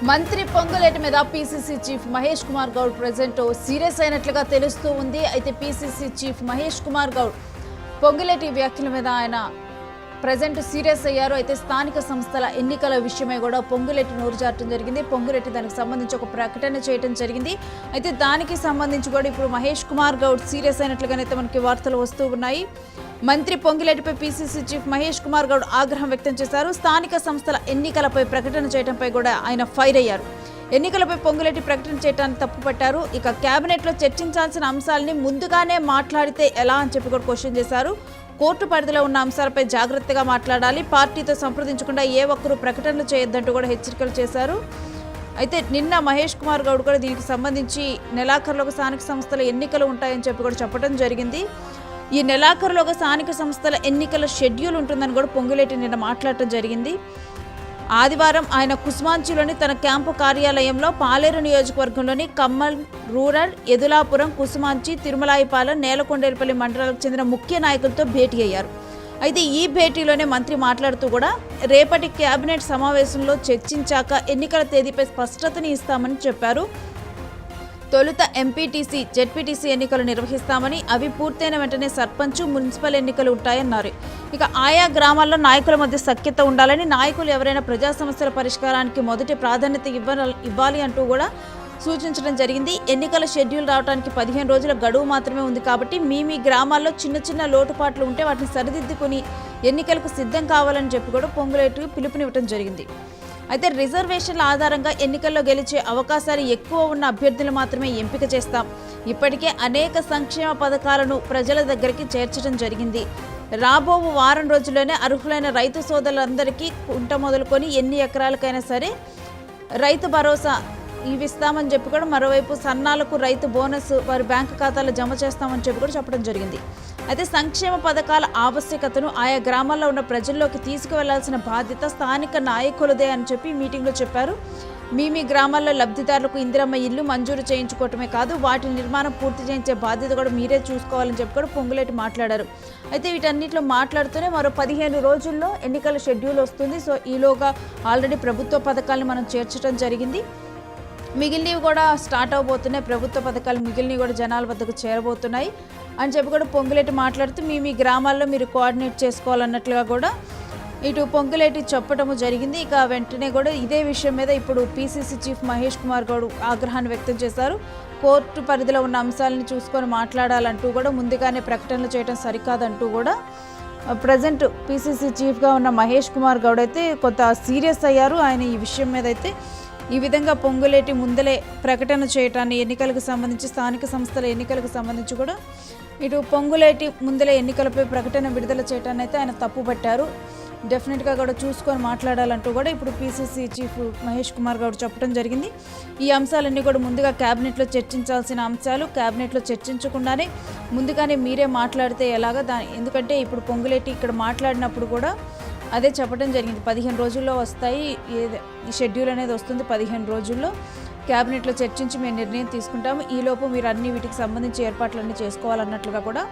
మంత్రి పొంగులేటి మీద PCC chief Mahesh Kumar Goud present serious అయినట్లుగా తెలుస్తూ ఉంది. అయితే పీసీసీ చీఫ్ మహేష్ కుమార్ గౌడ్ పొంగులేటి వ్యాఖ్యల మీద ఆయన ప్రెజెంట్ సీరియస్ అయ్యారు. అయితే స్థానిక సంస్థల ఎన్నికల విషయమై కూడా పొంగులేటి నోరు జారటం జరిగింది. పొంగులేటి దానికి సంబంధించి ఒక ప్రకటన చేయడం జరిగింది. అయితే దానికి సంబంధించి కూడా ఇప్పుడు మహేష్ కుమార్ గౌడ్ సీరియస్ అయినట్లుగానైతే మనకి వార్తలు వస్తూ ఉన్నాయి. మంత్రి పొంగులేటిపై పీసీసీ చీఫ్ మహేష్ కుమార్ గౌడ్ ఆగ్రహం వ్యక్తం చేశారు. స్థానిక సంస్థల ఎన్నికలపై ప్రకటన చేయడంపై కూడా ఆయన ఫైర్ అయ్యారు. ఎన్నికలపై పొంగులేటి ప్రకటన చేయడాన్ని తప్పుపట్టారు. ఇక కేబినెట్లో చర్చించాల్సిన అంశాలని ముందుగానే మాట్లాడితే ఎలా అని చెప్పి కూడా క్వశ్చన్ చేశారు. కోర్టు పరిధిలో ఉన్న అంశాలపై జాగ్రత్తగా మాట్లాడాలి, పార్టీతో సంప్రదించకుండా ఏ ఒక్కరూ ప్రకటనలు చేయొద్దంటూ కూడా హెచ్చరికలు చేశారు. అయితే నిన్న మహేష్ కుమార్ గౌడ్ కూడా దీనికి సంబంధించి నెలాఖరులోగా స్థానిక సంస్థల ఎన్నికలు ఉంటాయని చెప్పి కూడా చెప్పడం జరిగింది. ఈ నెలాఖరులోగా స్థానిక సంస్థల ఎన్నికల షెడ్యూల్ ఉంటుందని కూడా పొంగులేటి నిన్న మాట్లాడటం జరిగింది. ఆదివారం ఆయన కుస్మాంచిలోని తన క్యాంపు కార్యాలయంలో పాలేరు నియోజకవర్గంలోని కమ్మల్ రూరల్, ఎదులాపురం, కుసుమాంచి, తిరుమలాయిపాలెం, నేలకొండేపల్లి మండలాలకు చెందిన ముఖ్య నాయకులతో భేటీ అయ్యారు. అయితే ఈ భేటీలోనే మంత్రి మాట్లాడుతూ కూడా రేపటి కేబినెట్ సమావేశంలో చర్చించాక ఎన్నికల తేదీపై స్పష్టతని ఇస్తామని చెప్పారు. తొలుత ఎంపీటీసీ, జెడ్పీటీసీ ఎన్నికలు నిర్వహిస్తామని, అవి పూర్తయిన వెంటనే సర్పంచ్, మున్సిపల్ ఎన్నికలు ఉంటాయన్నారు. ఇక ఆయా గ్రామాల్లో నాయకుల మధ్య సఖ్యత ఉండాలని, నాయకులు ఎవరైనా ప్రజా సమస్యల పరిష్కారానికి మొదటి ప్రాధాన్యత ఇవ్వాలి అంటూ కూడా సూచించడం జరిగింది. ఎన్నికల షెడ్యూల్ రావడానికి 15 రోజుల గడువు మాత్రమే ఉంది కాబట్టి మీ గ్రామాల్లో చిన్న చిన్న లోటుపాట్లు ఉంటే వాటిని సరిదిద్దుకుని ఎన్నికలకు సిద్ధం కావాలని చెప్పి కూడా పొంగులేటి పిలుపునివ్వడం జరిగింది. అయితే రిజర్వేషన్ల ఆధారంగా ఎన్నికల్లో గెలిచే అవకాశాలు ఎక్కువ ఉన్న అభ్యర్థులు మాత్రమే ఎంపిక చేస్తాం. ఇప్పటికే అనేక సంక్షేమ పథకాలను ప్రజల దగ్గరికి చేర్చడం జరిగింది. రాబో వారం రోజుల్లోనే అర్హులైన రైతు సోదరులందరికీ కుంట మొదలుకొని ఎన్ని ఎకరాలకైనా సరే రైతు భరోసా ఇవిస్తామని చెప్పి కూడా, మరోవైపు సన్నాలకు రైతు బోనస్ వారి బ్యాంకు ఖాతాలో జమ చేస్తామని చెప్పి కూడా చెప్పడం జరిగింది. అయితే సంక్షేమ పథకాల ఆవశ్యకతను ఆయా గ్రామాల్లో ఉన్న ప్రజల్లోకి తీసుకువెళ్లాల్సిన బాధ్యత స్థానిక నాయకులదే అని చెప్పి మీటింగ్లో చెప్పారు. మీ గ్రామాల్లో లబ్ధిదారులకు ఇందిరమ్మ ఇల్లు మంజూరు చేయించుకోవటమే కాదు, వాటి నిర్మాణం పూర్తి చేయించే బాధ్యత కూడా మీరే చూసుకోవాలని చెప్పి కూడా పొంగులేటి మాట్లాడారు. అయితే వీటన్నిటిలో మాట్లాడుతూనే మరో 15 రోజుల్లో ఎన్నికల షెడ్యూల్ వస్తుంది. సో ఈలోగా ఆల్రెడీ ప్రభుత్వ పథకాలను మనం చేర్చడం జరిగింది. మిగిలినవి కూడా స్టార్ట్ అవబోతున్నాయి. ప్రభుత్వ పథకాలు మిగిలినవి కూడా జనాల వద్దకు చేరబోతున్నాయి అని చెప్పి కూడా పొంగులేటి మాట్లాడుతూ మీ గ్రామాల్లో మీరు కోఆర్డినేట్ చేసుకోవాలన్నట్లుగా కూడా ఇటు పొంగులేటి చెప్పడము జరిగింది. ఇక వెంటనే కూడా ఇదే విషయం మీద ఇప్పుడు పీసీసీ చీఫ్ మహేష్ కుమార్ గౌడ్ ఆగ్రహాన్ని వ్యక్తం చేశారు. కోర్టు పరిధిలో ఉన్న అంశాలను చూసుకొని మాట్లాడాలంటూ కూడా ముందుగానే ప్రకటనలు చేయడం సరికాదంటూ కూడా ప్రజెంట్ పీసీసీ చీఫ్గా ఉన్న మహేష్ కుమార్ గౌడ్ అయితే కొంత సీరియస్ అయ్యారు. ఆయన ఈ విషయం మీద అయితే ఈ విధంగా పొంగులేటి ముందలే ప్రకటన చేయటాన్ని, ఎన్నికలకు సంబంధించి స్థానిక సంస్థల ఎన్నికలకు సంబంధించి కూడా ఇటు పొంగులేటి ముందలే ఎన్నికలపై ప్రకటన విడుదల చేయటాన్ని అయితే ఆయన తప్పుపట్టారు. డెఫినెట్గా కూడా చూసుకొని మాట్లాడాలంటూ కూడా ఇప్పుడు పీసీసీ చీఫ్ మహేష్ కుమార్ గౌడ్ చెప్పడం జరిగింది. ఈ అంశాలన్నీ కూడా ముందుగా కేబినెట్లో చర్చించాల్సిన అంశాలు, కేబినెట్లో చర్చించకుండానే ముందుగానే మీరే మాట్లాడితే ఎలాగా ఎందుకంటే ఇప్పుడు పొంగులేటి ఇక్కడ మాట్లాడినప్పుడు కూడా అదే చెప్పడం జరిగింది. 15 రోజుల్లో వస్తాయి, ఈ షెడ్యూల్ అనేది వస్తుంది. 15 రోజుల్లో క్యాబినెట్లో చర్చించి మేము నిర్ణయం తీసుకుంటాము. ఈలోపు మీరు అన్ని వీటికి సంబంధించి ఏర్పాట్లన్నీ చేసుకోవాలన్నట్లుగా కూడా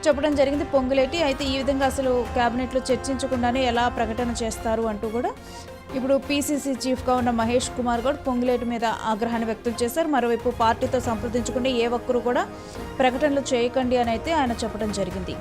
చెప్పడం జరిగింది పొంగులేటి. అయితే ఈ విధంగా అసలు క్యాబినెట్లో చర్చించకుండానే ఎలా ప్రకటన చేస్తారు అంటూ కూడా ఇప్పుడు పీసీసీ చీఫ్గా ఉన్న మహేష్ కుమార్ గౌడ్ పొంగులేటి మీద ఆగ్రహాన్ని వ్యక్తం చేశారు. మరోవైపు పార్టీతో సంప్రదించకుండా ఏ ఒక్కరూ కూడా ప్రకటనలు చేయకండి అని అయితే ఆయన చెప్పడం జరిగింది.